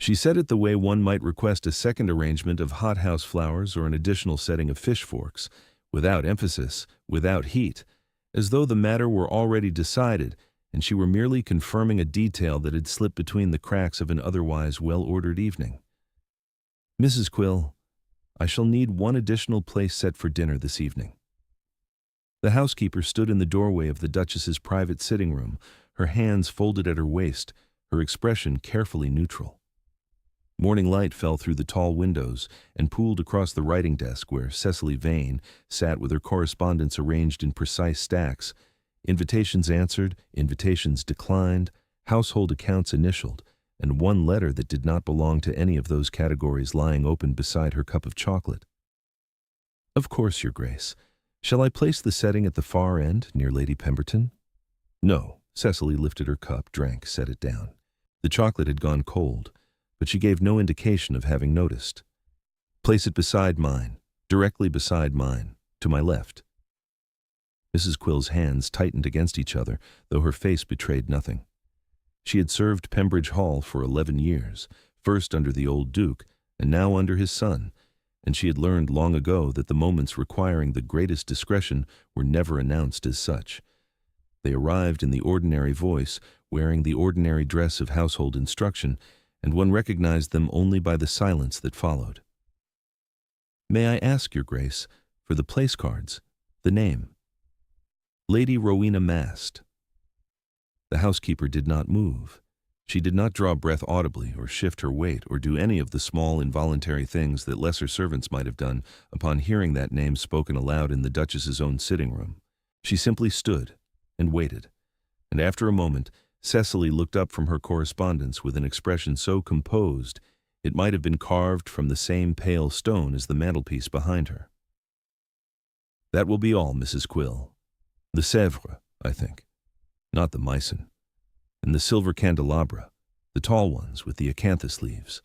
She said it the way one might request a second arrangement of hothouse flowers or an additional setting of fish forks, without emphasis, without heat, as though the matter were already decided and she were merely confirming a detail that had slipped between the cracks of an otherwise well-ordered evening. "Mrs. Quill, I shall need one additional place set for dinner this evening." The housekeeper stood in the doorway of the Duchess's private sitting room, her hands folded at her waist, her expression carefully neutral. Morning light fell through the tall windows and pooled across the writing desk where Cecily Vane sat with her correspondence arranged in precise stacks, invitations answered, invitations declined, household accounts initialed, and one letter that did not belong to any of those categories lying open beside her cup of chocolate. "Of course, Your Grace. Shall I place the setting at the far end, near Lady Pemberton?" "No." Cecily lifted her cup, drank, set it down. The chocolate had gone cold, but she gave no indication of having noticed. "Place it beside mine, directly beside mine, to my left." Mrs. Quill's hands tightened against each other, though her face betrayed nothing. She had served Pembridge Hall for 11 years, first under the old Duke, and now under his son, and she had learned long ago that the moments requiring the greatest discretion were never announced as such. They arrived in the ordinary voice, wearing the ordinary dress of household instruction, and one recognized them only by the silence that followed. "May I ask, Your Grace, for the place cards, the name?" "Lady Rowena Mast." The housekeeper did not move. She did not draw breath audibly or shift her weight or do any of the small involuntary things that lesser servants might have done upon hearing that name spoken aloud in the Duchess's own sitting room. She simply stood and waited, and after a moment Cecily looked up from her correspondence with an expression so composed it might have been carved from the same pale stone as the mantelpiece behind her. "That will be all, Mrs. Quill. The Sèvres, I think, not the Meissen, and the silver candelabra, the tall ones with the acanthus leaves.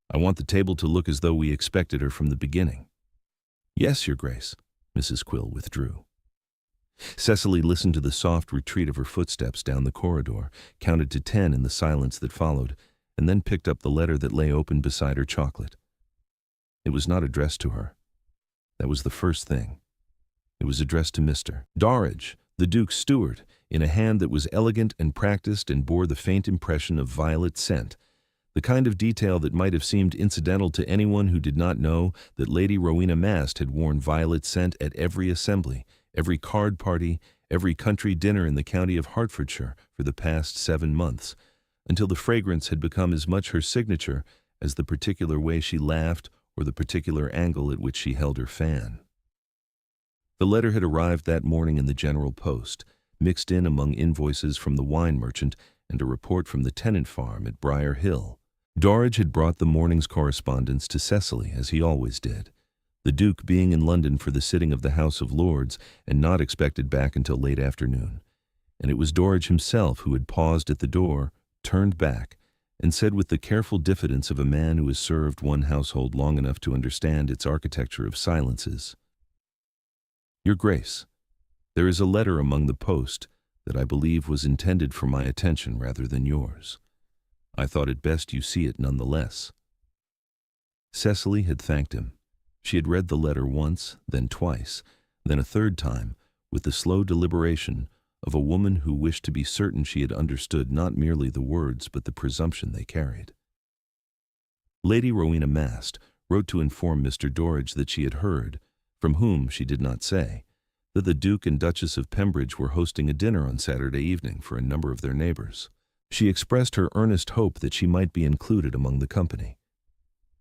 I want the table to look as though we expected her from the beginning." "Yes, Your Grace." Mrs. Quill withdrew. Cecily listened to the soft retreat of her footsteps down the corridor, counted to 10 in the silence that followed, and then picked up the letter that lay open beside her chocolate. It was not addressed to her. That was the first thing. It was addressed to Mr. Dorridge, the Duke's steward, in a hand that was elegant and practiced and bore the faint impression of violet scent, the kind of detail that might have seemed incidental to anyone who did not know that Lady Rowena Mast had worn violet scent at every assembly, every card party, every country dinner in the county of Hertfordshire for the past 7 months, until the fragrance had become as much her signature as the particular way she laughed or the particular angle at which she held her fan. The letter had arrived that morning in the General Post, mixed in among invoices from the wine merchant and a report from the tenant farm at Briar Hill. Dorridge had brought the morning's correspondence to Cecily, as he always did, the Duke being in London for the sitting of the House of Lords and not expected back until late afternoon. And it was Dorridge himself who had paused at the door, turned back, and said with the careful diffidence of a man who has served one household long enough to understand its architecture of silences, "Your Grace, there is a letter among the post that I believe was intended for my attention rather than yours. I thought it best you see it nonetheless." Cecily had thanked him. She had read the letter once, then twice, then a third time, with the slow deliberation of a woman who wished to be certain she had understood not merely the words but the presumption they carried. Lady Rowena Mast wrote to inform Mr. Dorridge that she had heard, from whom she did not say, that the Duke and Duchess of Pembridge were hosting a dinner on Saturday evening for a number of their neighbors. She expressed her earnest hope that she might be included among the company.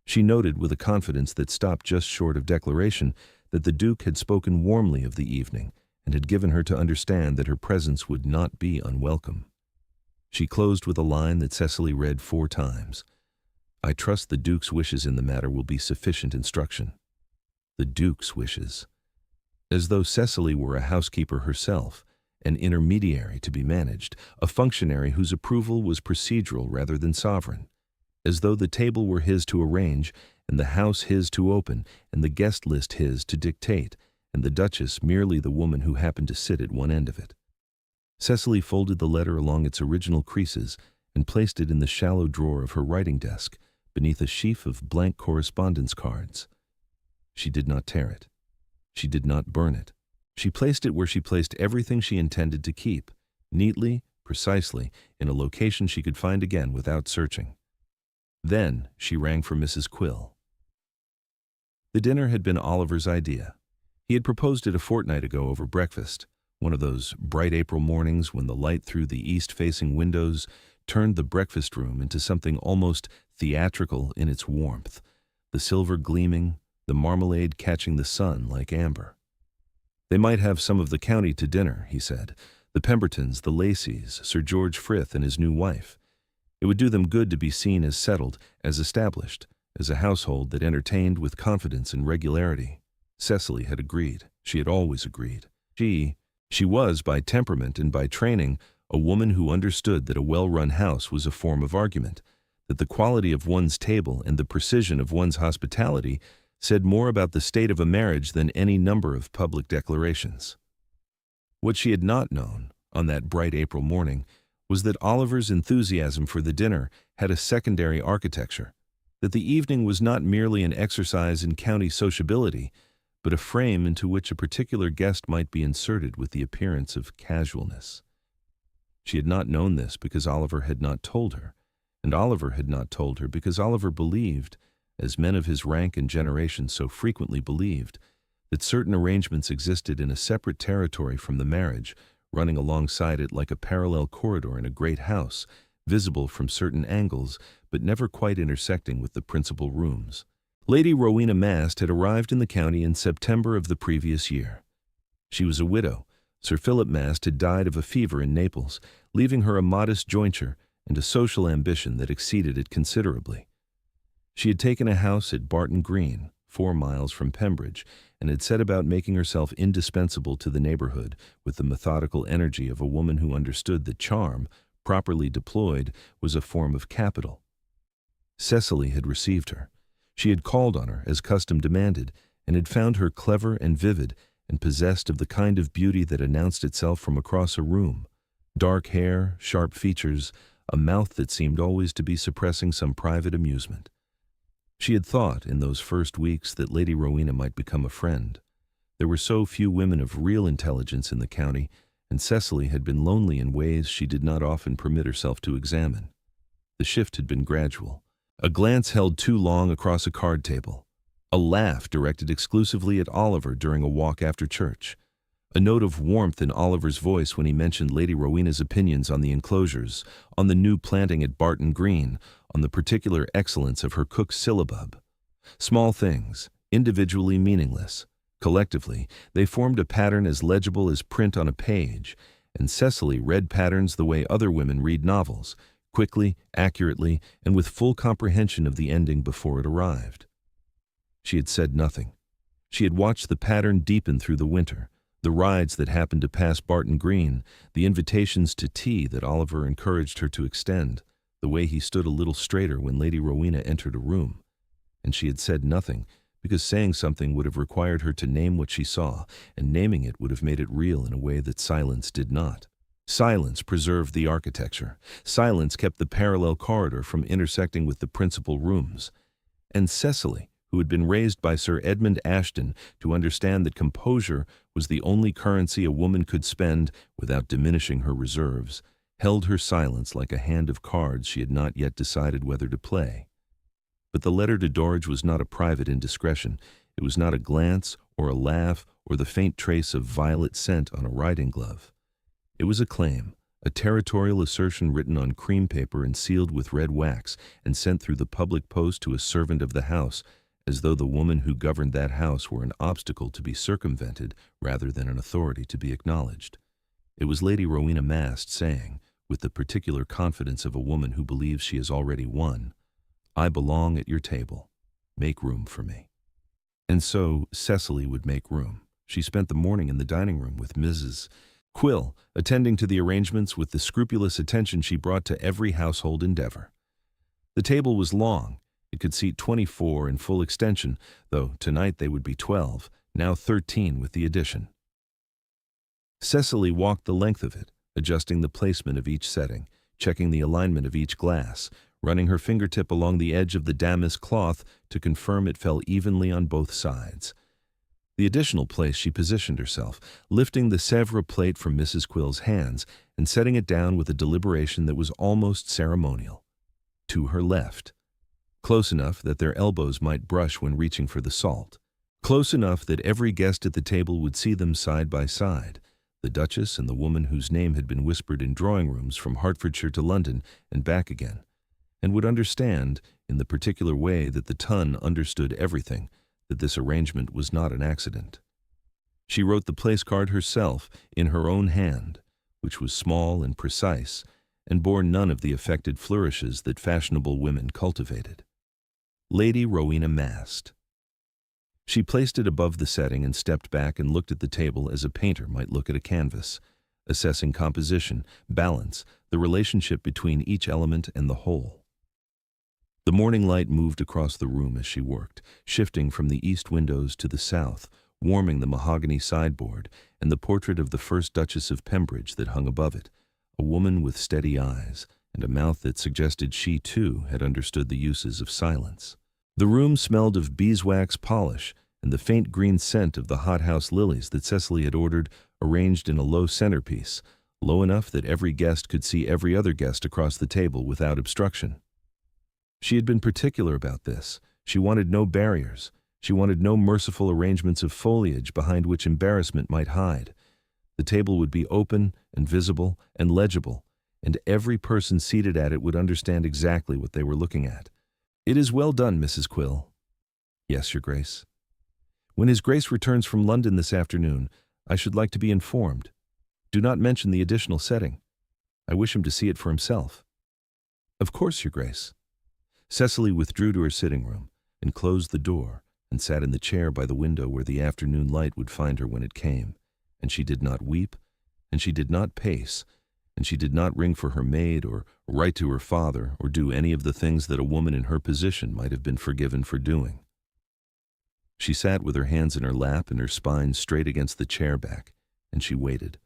She noted with a confidence that stopped just short of declaration that the Duke had spoken warmly of the evening and had given her to understand that her presence would not be unwelcome. She closed with a line that Cecily read 4 times. "I trust the Duke's wishes in the matter will be sufficient instruction." The Duke's wishes. As though Cecily were a housekeeper herself, an intermediary to be managed, a functionary whose approval was procedural rather than sovereign. As though the table were his to arrange, and the house his to open, and the guest list his to dictate, and the Duchess merely the woman who happened to sit at one end of it. Cecily folded the letter along its original creases and placed it in the shallow drawer of her writing desk, beneath a sheaf of blank correspondence cards. She did not tear it. She did not burn it. She placed it where she placed everything she intended to keep, neatly, precisely, in a location she could find again without searching. Then she rang for Mrs. Quill. The dinner had been Oliver's idea. He had proposed it a fortnight ago over breakfast, one of those bright April mornings when the light through the east-facing windows turned the breakfast room into something almost theatrical in its warmth, the silver gleaming, the marmalade catching the sun like amber. They might have some of the county to dinner, he said, the Pembertons, the Lacys, Sir George Frith and his new wife. It would do them good to be seen as settled, as established, as a household that entertained with confidence and regularity. Cecily had agreed. She had always agreed. She was, by temperament and by training, a woman who understood that a well-run house was a form of argument, that the quality of one's table and the precision of one's hospitality said more about the state of a marriage than any number of public declarations. What she had not known, on that bright April morning, was that Oliver's enthusiasm for the dinner had a secondary architecture, that the evening was not merely an exercise in county sociability, but a frame into which a particular guest might be inserted with the appearance of casualness. She had not known this because Oliver had not told her, and Oliver had not told her because Oliver believed, as men of his rank and generation so frequently believed, that certain arrangements existed in a separate territory from the marriage, running alongside it like a parallel corridor in a great house, visible from certain angles, but never quite intersecting with the principal rooms. Lady Rowena Mast had arrived in the county in September of the previous year. She was a widow. Sir Philip Mast had died of a fever in Naples, leaving her a modest jointure and a social ambition that exceeded it considerably. She had taken a house at Barton Green, 4 miles from Pembridge, and had set about making herself indispensable to the neighborhood with the methodical energy of a woman who understood that charm, properly deployed, was a form of capital. Cecily had received her. She had called on her, as custom demanded, and had found her clever and vivid and possessed of the kind of beauty that announced itself from across a room. Dark hair, sharp features, a mouth that seemed always to be suppressing some private amusement. She had thought, in those first weeks, that Lady Rowena might become a friend. There were so few women of real intelligence in the county, and Cecily had been lonely in ways she did not often permit herself to examine. The shift had been gradual. A glance held too long across a card table. A laugh directed exclusively at Oliver during a walk after church. A note of warmth in Oliver's voice when he mentioned Lady Rowena's opinions on the enclosures, on the new planting at Barton Green, on the particular excellence of her cook's syllabub. Small things, individually meaningless. Collectively, they formed a pattern as legible as print on a page, and Cecily read patterns the way other women read novels, quickly, accurately, and with full comprehension of the ending before it arrived. She had said nothing. She had watched the pattern deepen through the winter, the rides that happened to pass Barton Green, the invitations to tea that Oliver encouraged her to extend, the way he stood a little straighter when Lady Rowena entered a room. And she had said nothing, because saying something would have required her to name what she saw, and naming it would have made it real in a way that silence did not. Silence preserved the architecture. Silence kept the parallel corridor from intersecting with the principal rooms. And Cecily, who had been raised by Sir Edmund Ashton to understand that composure was the only currency a woman could spend without diminishing her reserves, held her silence like a hand of cards she had not yet decided whether to play. But the letter to Dorridge was not a private indiscretion. It was not a glance or a laugh or the faint trace of violet scent on a riding glove. It was a claim, a territorial assertion written on cream paper and sealed with red wax and sent through the public post to a servant of the house, as though the woman who governed that house were an obstacle to be circumvented rather than an authority to be acknowledged. It was Lady Rowena Mast saying, with the particular confidence of a woman who believes she has already won, "I belong at your table. Make room for me." And so Cecily would make room. She spent the morning in the dining room with Mrs. Quill, attending to the arrangements with the scrupulous attention she brought to every household endeavor. The table was long. It could seat 24 in full extension, though tonight they would be 12, now 13 with the addition. Cecily walked the length of it, adjusting the placement of each setting, checking the alignment of each glass, running her fingertip along the edge of the damask cloth to confirm it fell evenly on both sides. The additional place she positioned herself, lifting the Sèvres plate from Mrs. Quill's hands and setting it down with a deliberation that was almost ceremonial. To her left, close enough that their elbows might brush when reaching for the salt, close enough that every guest at the table would see them side by side, the Duchess and the woman whose name had been whispered in drawing rooms from Hertfordshire to London and back again, and would understand, in the particular way that the ton understood everything, that this arrangement was not an accident. She wrote the place card herself in her own hand, which was small and precise, and bore none of the affected flourishes that fashionable women cultivated. Lady Rowena Mast. She placed it above the setting and stepped back and looked at the table as a painter might look at a canvas, assessing composition, balance, the relationship between each element and the whole. The morning light moved across the room as she worked, shifting from the east windows to the south, warming the mahogany sideboard and the portrait of the first Duchess of Pembridge that hung above it, a woman with steady eyes and a mouth that suggested she, too, had understood the uses of silence. The room smelled of beeswax polish and the faint green scent of the hothouse lilies that Cecily had ordered, arranged in a low centerpiece, low enough that every guest could see every other guest across the table without obstruction. She had been particular about this. She wanted no barriers. She wanted no merciful arrangements of foliage behind which embarrassment might hide. The table would be open and visible and legible, and every person seated at it would understand exactly what they were looking at. "It is well done, Mrs. Quill." "Yes, Your Grace." "When His Grace returns from London this afternoon, I should like to be informed. Do not mention the additional setting. I wish him to see it for himself." "Of course, Your Grace." Cecily withdrew to her sitting room and closed the door and sat in the chair by the window where the afternoon light would find her when it came, and she did not weep, and she did not pace, and she did not ring for her maid or write to her father or do any of the things that a woman in her position might have been forgiven for doing. She sat with her hands in her lap and her spine straight against the chair back, and she waited,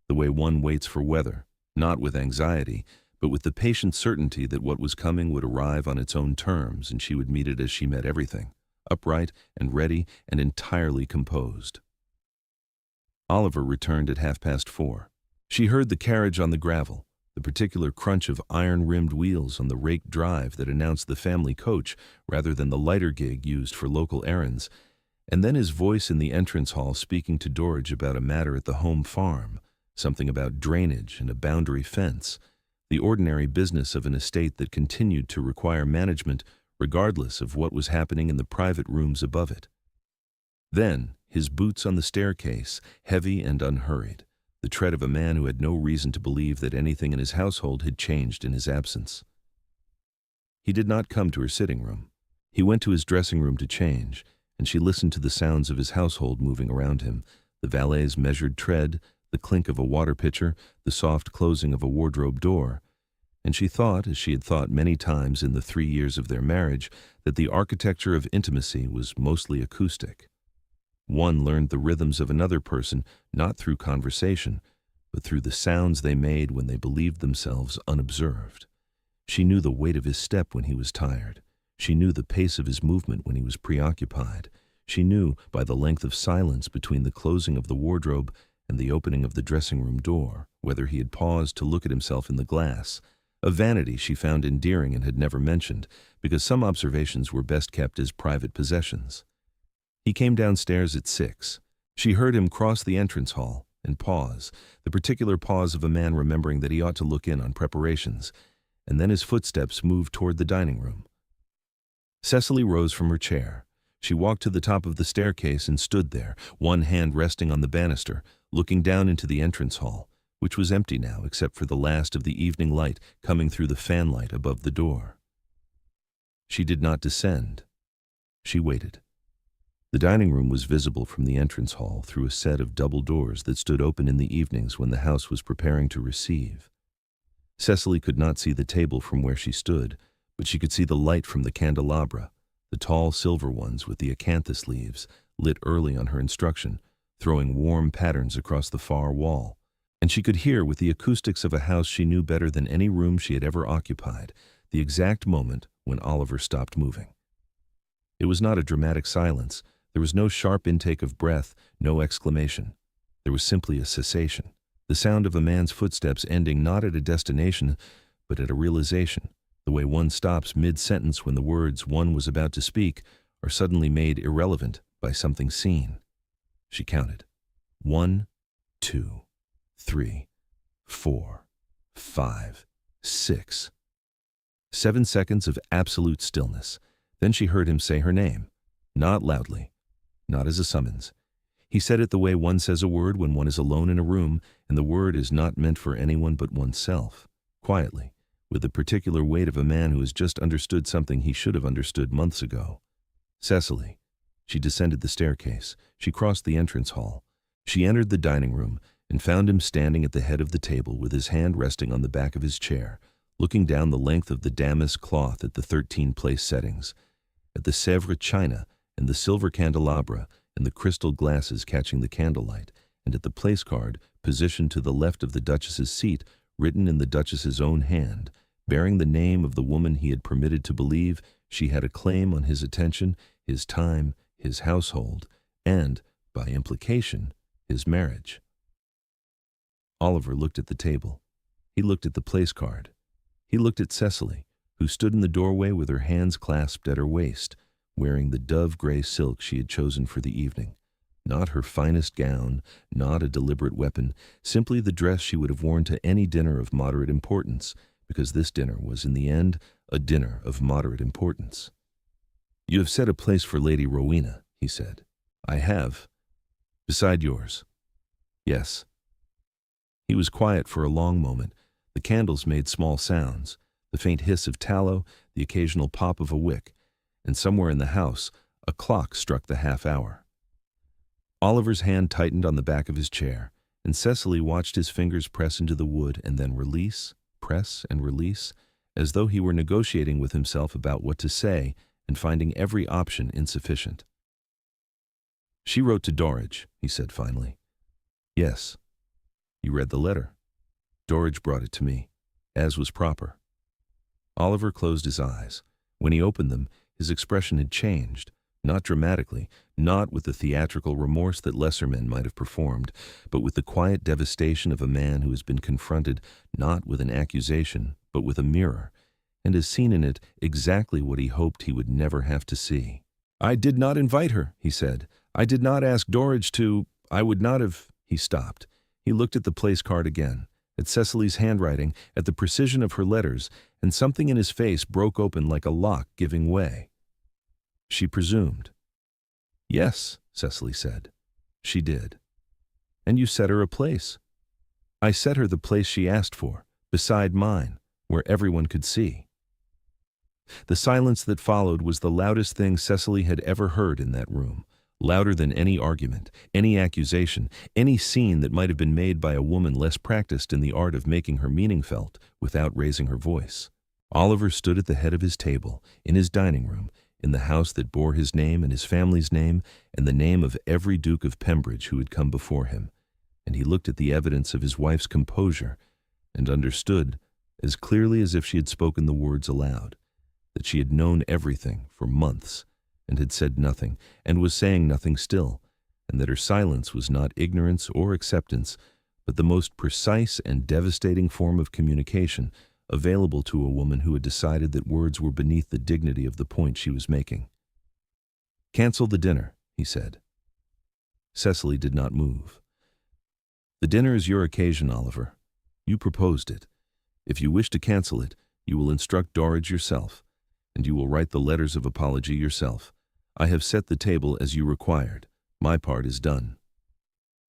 the way one waits for weather, not with anxiety, but with the patient certainty that what was coming would arrive on its own terms and she would meet it as she met everything, upright and ready and entirely composed. Oliver returned at 4:30. She heard the carriage on the gravel, the particular crunch of iron-rimmed wheels on the raked drive that announced the family coach rather than the lighter gig used for local errands, and then his voice in the entrance hall speaking to Dorridge about a matter at the home farm, something about drainage and a boundary fence, the ordinary business of an estate that continued to require management regardless of what was happening in the private rooms above it. Then, his boots on the staircase, heavy and unhurried, the tread of a man who had no reason to believe that anything in his household had changed in his absence. He did not come to her sitting room. He went to his dressing room to change, and she listened to the sounds of his household moving around him, the valet's measured tread, the clink of a water pitcher, the soft closing of a wardrobe door, and she thought, as she had thought many times in the 3 years of their marriage, that the architecture of intimacy was mostly acoustic. One learned the rhythms of another person not through conversation, but through the sounds they made when they believed themselves unobserved. She knew the weight of his step when he was tired. She knew the pace of his movement when he was preoccupied. She knew, by the length of silence between the closing of the wardrobe and the opening of the dressing-room door, whether he had paused to look at himself in the glass, a vanity she found endearing and had never mentioned, because some observations were best kept as private possessions. He came downstairs at 6. She heard him cross the entrance hall and pause, the particular pause of a man remembering that he ought to look in on preparations, and then his footsteps moved toward the dining room. Cecily rose from her chair. She walked to the top of the staircase and stood there, one hand resting on the banister, looking down into the entrance hall, which was empty now except for the last of the evening light coming through the fanlight above the door. She did not descend. She waited. The dining room was visible from the entrance hall through a set of double doors that stood open in the evenings when the house was preparing to receive. Cecily could not see the table from where she stood, but she could see the light from the candelabra, the tall silver ones with the acanthus leaves, lit early on her instruction, throwing warm patterns across the far wall, and she could hear with the acoustics of a house she knew better than any room she had ever occupied, the exact moment when Oliver stopped moving. It was not a dramatic silence. There was no sharp intake of breath, no exclamation. There was simply a cessation, the sound of a man's footsteps ending not at a destination, but at a realization, the way one stops mid-sentence when the words one was about to speak are suddenly made irrelevant by something seen. She counted. 1, 2, 3, 4, 5, 6. 7 seconds of absolute stillness. Then she heard him say her name. Not loudly, not as a summons. He said it the way one says a word when one is alone in a room, and the word is not meant for anyone but oneself. Quietly, with the particular weight of a man who has just understood something he should have understood months ago. Cecily. She descended the staircase. She crossed the entrance hall. She entered the dining room and found him standing at the head of the table with his hand resting on the back of his chair, looking down the length of the damask cloth at the 13 place settings, at the Sèvres china and the silver candelabra and the crystal glasses catching the candlelight, and at the place card positioned to the left of the Duchess's seat, written in the Duchess's own hand, bearing the name of the woman he had permitted to believe she had a claim on his attention, his time, his household, and, by implication, his marriage. Oliver looked at the table. He looked at the place card. He looked at Cecily, who stood in the doorway with her hands clasped at her waist, wearing the dove-gray silk she had chosen for the evening. Not her finest gown, not a deliberate weapon, simply the dress she would have worn to any dinner of moderate importance, because this dinner was in the end a dinner of moderate importance. "You have set a place for Lady Rowena," he said. "I have. Beside yours." "Yes." He was quiet for a long moment. The candles made small sounds, the faint hiss of tallow, the occasional pop of a wick, and somewhere in the house a clock struck the half-hour. Oliver's hand tightened on the back of his chair, and Cecily watched his fingers press into the wood and then release, press and release, as though he were negotiating with himself about what to say and finding every option insufficient. "She wrote to Dorridge," he said finally. "Yes." "You read the letter?" "Dorridge brought it to me, as was proper." Oliver closed his eyes. When he opened them, his expression had changed, not dramatically, not with the theatrical remorse that lesser men might have performed, but with the quiet devastation of a man who has been confronted not with an accusation, but with a mirror, and has seen in it exactly what he hoped he would never have to see. "I did not invite her," he said. "I did not ask Dorridge to. I would not have—" He stopped. He looked at the place card again, at Cecily's handwriting, at the precision of her letters, and something in his face broke open like a lock giving way. "She presumed." "Yes," Cecily said. "She did." "And you set her a place." "I set her the place she asked for, beside mine, where everyone could see." The silence that followed was the loudest thing Cecily had ever heard in that room, louder than any argument, any accusation, any scene that might have been made by a woman less practiced in the art of making her meaning felt without raising her voice. Oliver stood at the head of his table, in his dining room, in the house that bore his name and his family's name and the name of every Duke of Pembridge who had come before him, and he looked at the evidence of his wife's composure and understood, as clearly as if she had spoken the words aloud, that she had known everything for months and had said nothing and was saying nothing still, and that her silence was not ignorance or acceptance, but the most precise and devastating form of communication available to a woman who had decided that words were beneath the dignity of the point she was making. "Cancel the dinner," he said. Cecily did not move. "The dinner is your occasion, Oliver. You proposed it. If you wish to cancel it, you will instruct Dorridge yourself, and you will write the letters of apology yourself. I have set the table as you required. My part is done."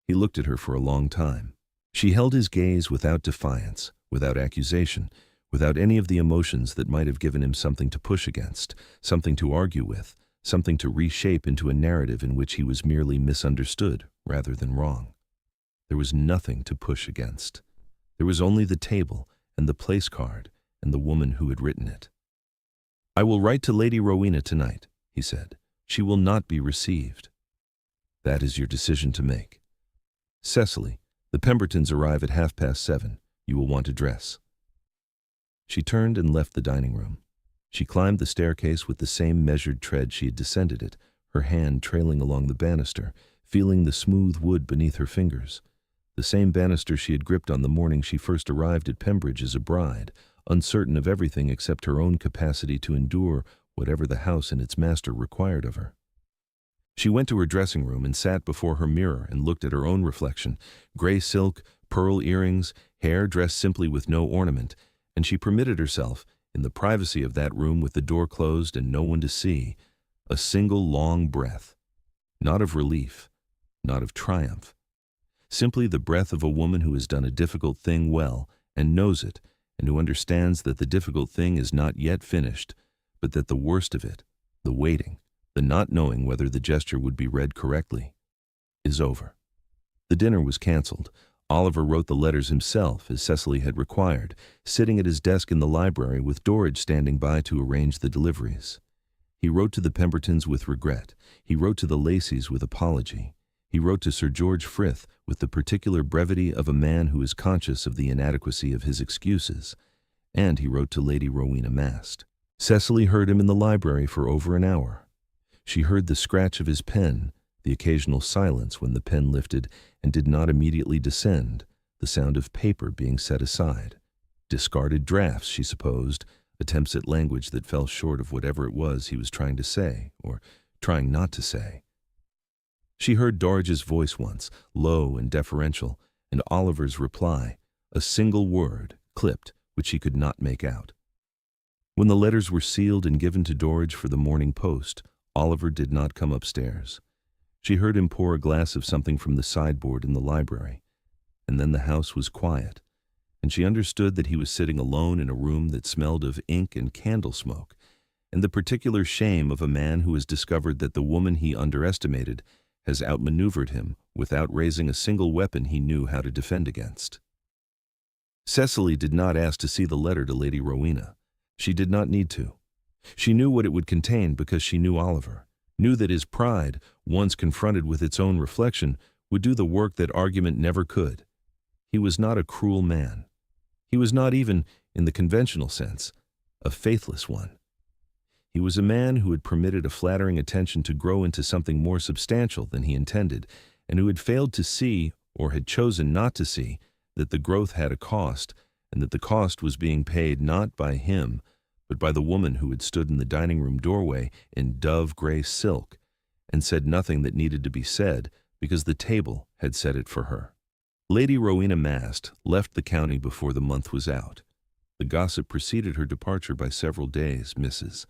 He looked at her for a long time. She held his gaze without defiance, without accusation, without any of the emotions that might have given him something to push against, something to argue with, something to reshape into a narrative in which he was merely misunderstood rather than wrong. There was nothing to push against. There was only the table and the place card and the woman who had written it. "I will write to Lady Rowena tonight," he said. "She will not be received." "That is your decision to make." "Cecily, the Pembertons arrive at 7:30. You will want to dress." She turned and left the dining room. She climbed the staircase with the same measured tread she had descended it, her hand trailing along the banister, feeling the smooth wood beneath her fingers. The same banister she had gripped on the morning she first arrived at Pembridge as a bride, uncertain of everything except her own capacity to endure whatever the house and its master required of her. She went to her dressing room and sat before her mirror and looked at her own reflection, gray silk, pearl earrings, hair dressed simply with no ornament, and she permitted herself, in the privacy of that room with the door closed and no one to see, a single long breath, not of relief, not of triumph, simply the breath of a woman who has done a difficult thing well and knows it, and who understands that the difficult thing is not yet finished, but that the worst of it, the waiting, the not knowing whether the gesture would be read correctly, is over. The dinner was cancelled. Oliver wrote the letters himself, as Cecily had required, sitting at his desk in the library with Dorridge standing by to arrange the deliveries. He wrote to the Pembertons with regret. He wrote to the Lacys with apology. He wrote to Sir George Frith with the particular brevity of a man who is conscious of the inadequacy of his excuses. And he wrote to Lady Rowena Mast. Cecily heard him in the library for over an hour. She heard the scratch of his pen, the occasional silence when the pen lifted and did not immediately descend, the sound of paper being set aside. Discarded drafts, she supposed, attempts at language that fell short of whatever it was he was trying to say, or trying not to say. She heard Dorridge's voice once, low and deferential, and Oliver's reply, a single word, clipped, which she could not make out. When the letters were sealed and given to Dorridge for the morning post, Oliver did not come upstairs. She heard him pour a glass of something from the sideboard in the library, and then the house was quiet, and she understood that he was sitting alone in a room that smelled of ink and candle smoke, and the particular shame of a man who has discovered that the woman he underestimated has outmaneuvered him without raising a single weapon he knew how to defend against. Cecily did not ask to see the letter to Lady Rowena. She did not need to. She knew what it would contain because she knew Oliver, knew that his pride, once confronted with its own reflection, would do the work that argument never could. He was not a cruel man. He was not even, in the conventional sense, a faithless one. He was a man who had permitted a flattering attention to grow into something more substantial than he intended, and who had failed to see, or had chosen not to see, that the growth had a cost, and that the cost was being paid not by him, but by the woman who had stood in the dining-room doorway in dove-gray silk, and said nothing that needed to be said because the table had said it for her. Lady Rowena Mast left the county before the month was out. The gossip preceded her departure by several days. Mrs.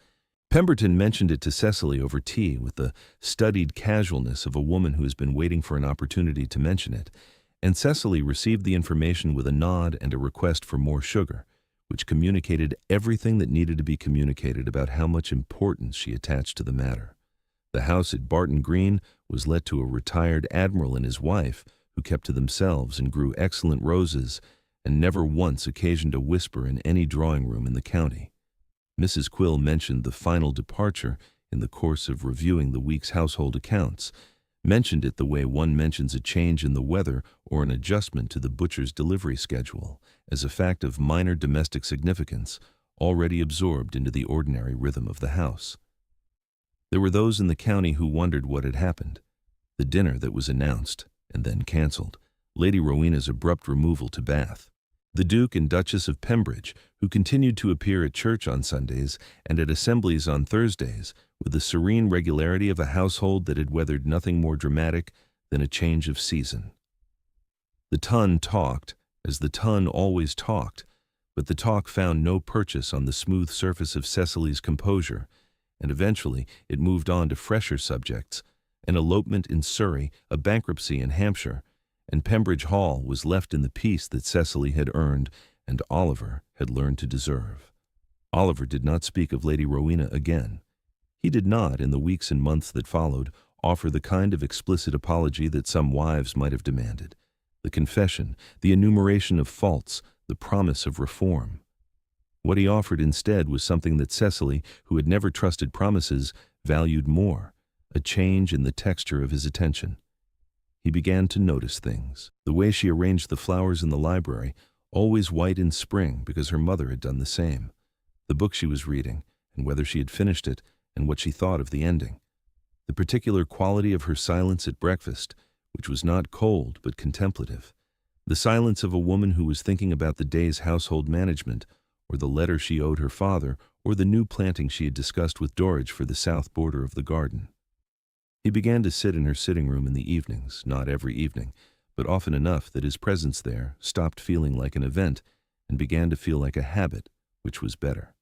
Pemberton mentioned it to Cecily over tea with the studied casualness of a woman who has been waiting for an opportunity to mention it, and Cecily received the information with a nod and a request for more sugar, which communicated everything that needed to be communicated about how much importance she attached to the matter. The house at Barton Green was let to a retired admiral and his wife, who kept to themselves and grew excellent roses, and never once occasioned a whisper in any drawing-room in the county. Mrs. Quill mentioned the final departure in the course of reviewing the week's household accounts, mentioned it the way one mentions a change in the weather or an adjustment to the butcher's delivery schedule, as a fact of minor domestic significance, already absorbed into the ordinary rhythm of the house. There were those in the county who wondered what had happened. The dinner that was announced, and then cancelled, Lady Rowena's abrupt removal to Bath, the Duke and Duchess of Pembridge, who continued to appear at church on Sundays and at assemblies on Thursdays, with the serene regularity of a household that had weathered nothing more dramatic than a change of season. The ton talked, as the ton always talked, but the talk found no purchase on the smooth surface of Cecily's composure, and eventually it moved on to fresher subjects, an elopement in Surrey, a bankruptcy in Hampshire, and Pembridge Hall was left in the peace that Cecily had earned and Oliver had learned to deserve. Oliver did not speak of Lady Rowena again. He did not, in the weeks and months that followed, offer the kind of explicit apology that some wives might have demanded, the confession, the enumeration of faults, the promise of reform. What he offered instead was something that Cecily, who had never trusted promises, valued more, a change in the texture of his attention. He began to notice things. The way she arranged the flowers in the library, always white in spring because her mother had done the same, the book she was reading, and whether she had finished it, and what she thought of the ending, the particular quality of her silence at breakfast, which was not cold but contemplative, the silence of a woman who was thinking about the day's household management, or the letter she owed her father, or the new planting she had discussed with Dorridge for the south border of the garden. He began to sit in her sitting room in the evenings, not every evening, but often enough that his presence there stopped feeling like an event and began to feel like a habit, which was better.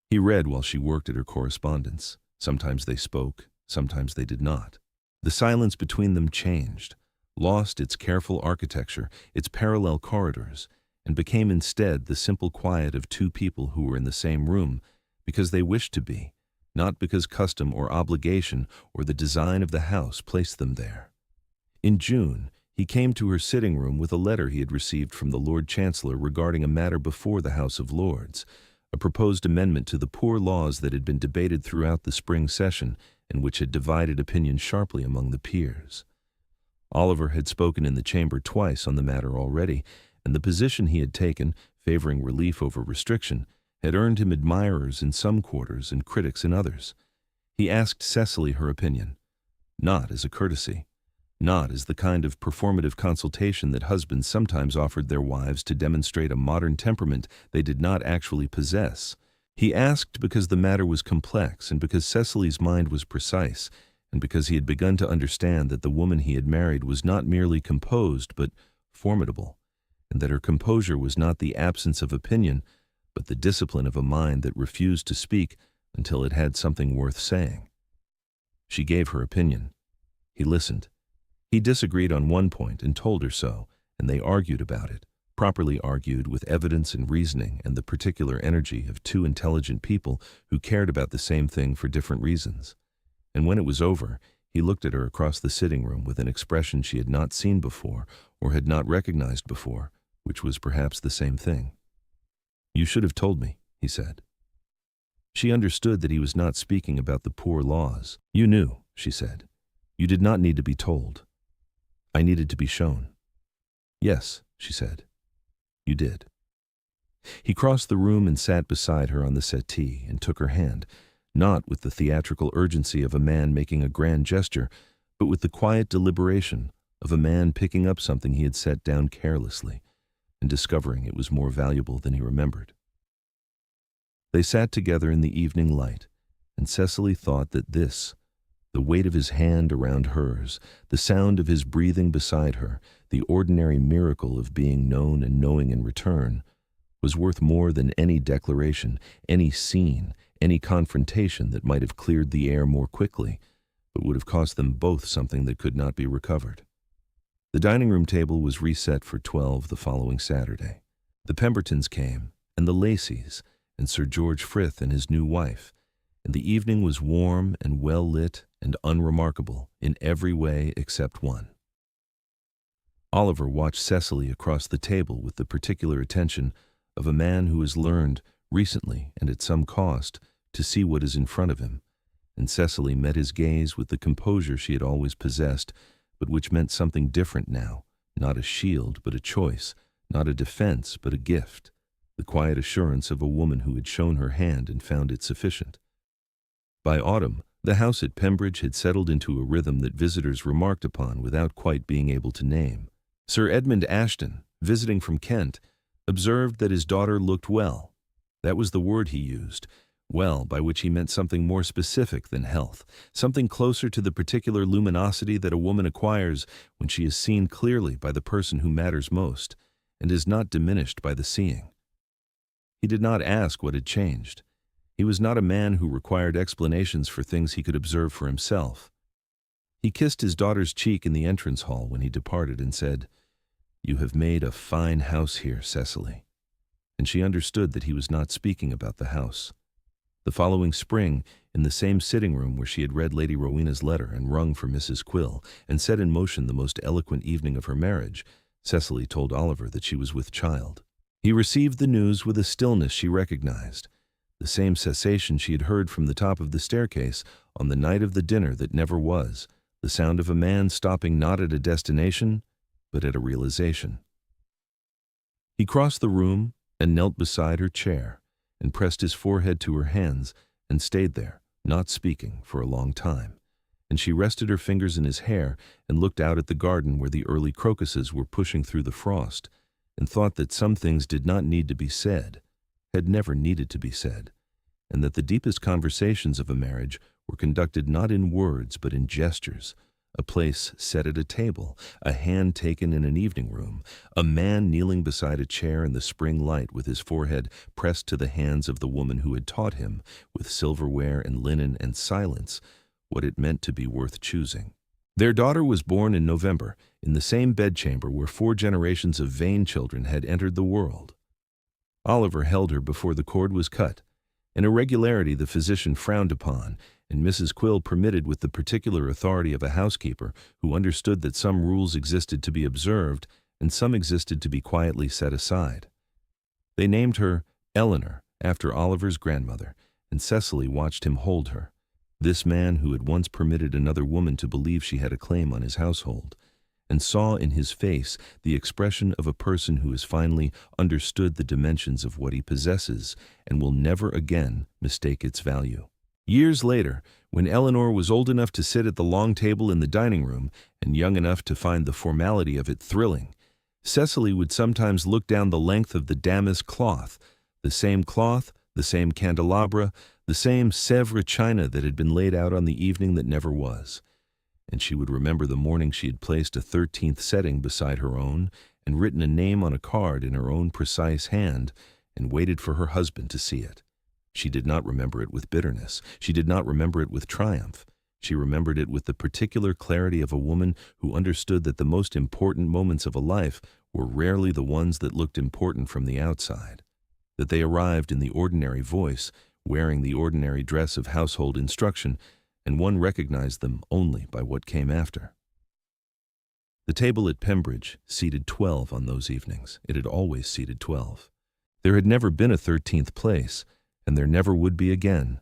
He read while she worked at her correspondence. Sometimes they spoke, sometimes they did not. The silence between them changed, lost its careful architecture, its parallel corridors, and became instead the simple quiet of two people who were in the same room because they wished to be, not because custom or obligation or the design of the house placed them there. In June, he came to her sitting room with a letter he had received from the Lord Chancellor regarding a matter before the House of Lords, a proposed amendment to the poor laws that had been debated throughout the spring session and which had divided opinion sharply among the peers. Oliver had spoken in the chamber twice on the matter already, and the position he had taken, favoring relief over restriction, had earned him admirers in some quarters and critics in others. He asked Cecily her opinion, not as a courtesy, not as the kind of performative consultation that husbands sometimes offered their wives to demonstrate a modern temperament they did not actually possess. He asked because the matter was complex and because Cecily's mind was precise, and because he had begun to understand that the woman he had married was not merely composed but formidable, and that her composure was not the absence of opinion, but the discipline of a mind that refused to speak until it had something worth saying. She gave her opinion. He listened. He disagreed on one point and told her so, and they argued about it, properly argued with evidence and reasoning and the particular energy of two intelligent people who cared about the same thing for different reasons. And when it was over, he looked at her across the sitting room with an expression she had not seen before or had not recognized before, which was perhaps the same thing. "You should have told me," he said. She understood that he was not speaking about the poor laws. "You knew," she said. "You did not need to be told. I needed to be shown." "Yes," she said. "You did." He crossed the room and sat beside her on the settee and took her hand, not with the theatrical urgency of a man making a grand gesture, but with the quiet deliberation of a man picking up something he had set down carelessly and discovering it was more valuable than he remembered. They sat together in the evening light, and Cecily thought that this, the weight of his hand around hers, the sound of his breathing beside her, the ordinary miracle of being known and knowing in return, was worth more than any declaration, any scene, any confrontation that might have cleared the air more quickly, but would have cost them both something that could not be recovered. The dining-room table was reset for 12 the following Saturday. The Pembertons came, and the Lacys, and Sir George Frith and his new wife, and the evening was warm and well-lit and unremarkable in every way except one. Oliver watched Cecily across the table with the particular attention of a man who has learned, recently and at some cost, to see what is in front of him, and Cecily met his gaze with the composure she had always possessed, but which meant something different now, not a shield but a choice, not a defense but a gift, the quiet assurance of a woman who had shown her hand and found it sufficient. By autumn, the house at Pembridge had settled into a rhythm that visitors remarked upon without quite being able to name. Sir Edmund Ashton, visiting from Kent, observed that his daughter looked well. That was the word he used, well, by which he meant something more specific than health, something closer to the particular luminosity that a woman acquires when she is seen clearly by the person who matters most, and is not diminished by the seeing. He did not ask what had changed. He was not a man who required explanations for things he could observe for himself. He kissed his daughter's cheek in the entrance hall when he departed and said, "You have made a fine house here, Cecily." And she understood that he was not speaking about the house. The following spring, in the same sitting room where she had read Lady Rowena's letter and rung for Mrs. Quill and set in motion the most eloquent evening of her marriage, Cecily told Oliver that she was with child. He received the news with a stillness she recognized, the same cessation she had heard from the top of the staircase on the night of the dinner that never was, the sound of a man stopping not at a destination, but at a realization. He crossed the room and knelt beside her chair and pressed his forehead to her hands and stayed there, not speaking, for a long time. And she rested her fingers in his hair and looked out at the garden where the early crocuses were pushing through the frost, and thought that some things did not need to be said, had never needed to be said, and that the deepest conversations of a marriage were conducted not in words but in gestures, a place set at a table, a hand taken in an evening room, a man kneeling beside a chair in the spring light with his forehead pressed to the hands of the woman who had taught him, with silverware and linen and silence, what it meant to be worth choosing. Their daughter was born in November, in the same bedchamber where 4 generations of Vane children had entered the world. Oliver held her before the cord was cut, an irregularity the physician frowned upon, and Mrs. Quill permitted with the particular authority of a housekeeper who understood that some rules existed to be observed and some existed to be quietly set aside. They named her Eleanor, after Oliver's grandmother, and Cecily watched him hold her. This man who had once permitted another woman to believe she had a claim on his household, and saw in his face the expression of a person who has finally understood the dimensions of what he possesses and will never again mistake its value. Years later, when Eleanor was old enough to sit at the long table in the dining room and young enough to find the formality of it thrilling, Cecily would sometimes look down the length of the damask cloth, the same candelabra, the same Sèvres china that had been laid out on the evening that never was, and she would remember the morning she had placed a 13th setting beside her own and written a name on a card in her own precise hand and waited for her husband to see it. She did not remember it with bitterness. She did not remember it with triumph. She remembered it with the particular clarity of a woman who understood that the most important moments of a life were rarely the ones that looked important from the outside, that they arrived in the ordinary voice, wearing the ordinary dress of household instruction, and one recognized them only by what came after. The table at Pembridge seated 12 on those evenings. It had always seated 12. There had never been a 13th place, and there never would be again.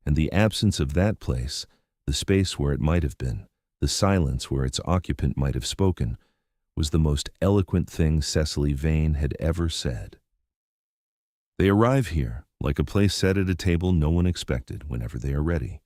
And the absence of that place, the space where it might have been, the silence where its occupant might have spoken, was the most eloquent thing Cecily Vane had ever said. They arrive here, like a place set at a table no one expected, whenever they are ready.